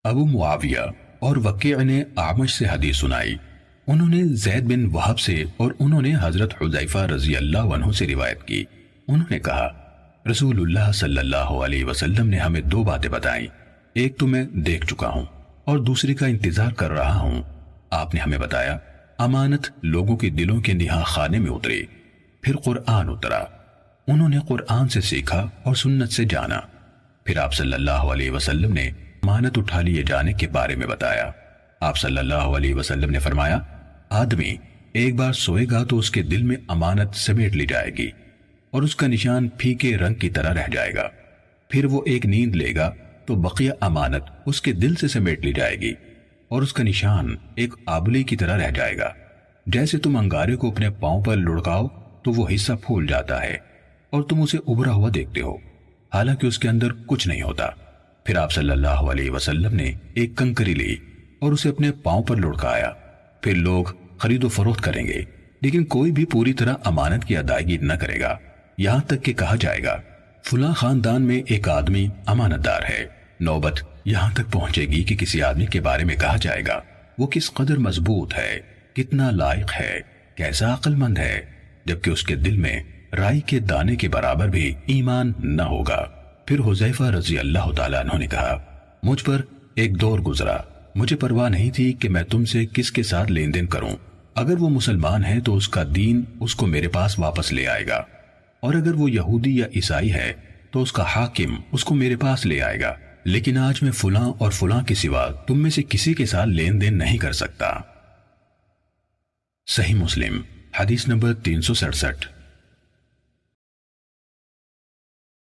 ابو معاویہ اور وکیع نے اعمش سے حدیث سنائی، انہوں نے زید بن وہب سے اور انہوں نے حضرت حذیفہ رضی اللہ عنہ سے روایت کی۔ انہوں نے کہا رسول اللہ صلی اللہ علیہ وسلم نے ہمیں دو باتیں بتائیں، ایک تو میں دیکھ چکا ہوں اور دوسری کا انتظار کر رہا ہوں۔ آپ نے ہمیں بتایا امانت لوگوں کے دلوں کے نہا خانے میں اتری، پھر قرآن اترا، انہوں نے قرآن سے سیکھا اور سنت سے جانا، پھر آپ صلی اللہ علیہ وسلم نے امانت اٹھا لیے جانے کے بارے میں بتایا۔ آپ صلی اللہ علیہ وسلم نے فرمایا آدمی ایک بار سوئے گا تو اس کے دل میں امانت سمیٹ لی جائے گی اور اس کا نشان پھیکے رنگ کی طرح رہ جائے گا، پھر وہ ایک نیند لے گا تو بقیہ امانت اس کے دل سے سمیٹ لی جائے گی اور اس کا نشان ایک آبلے کی طرح رہ جائے گا۔ جیسے تم انگارے کو اپنے پاؤں پر لڑکاؤ تو وہ حصہ پھول جاتا ہے اور تم اسے ابھرا ہوا دیکھتے ہو حالانکہ اس کے اندر کچھ نہیں ہوتا۔ پھر آپ صلی اللہ علیہ وسلم نے ایک کنکری لی اور اسے اپنے پاؤں پر لڑکایا، پھر لوگ خرید و فروخت کریں گے لیکن کوئی بھی پوری طرح امانت کی ادائیگی نہ کرے گا، یہاں تک کہ کہا جائے گا فلاں خاندان میں ایک آدمی امانت دار ہے۔ نوبت یہاں تک پہنچے گی کہ کسی آدمی کے بارے میں کہا جائے گا وہ کس قدر مضبوط ہے، کتنا لائق ہے، کیسا عقل مند ہے، جبکہ اس کے دل میں رائی کے دانے کے برابر بھی ایمان نہ ہوگا۔ پھر حذیفہ رضی اللہ تعالیٰ عنہ نے کہا مجھ پر ایک دور گزرا، مجھے پرواہ نہیں تھی کہ میں تم سے کس کے ساتھ لین دین کروں، اگر وہ مسلمان ہے تو اس کا دین اس کو میرے پاس واپس لے آئے گا، اور اگر وہ یہودی یا عیسائی ہے تو اس کا حاکم اس کو میرے پاس لے آئے گا، لیکن آج میں فلاں اور فلاں کے سوا تم میں سے کسی کے ساتھ لین دین نہیں کر سکتا۔ صحیح مسلم حدیث نمبر 367۔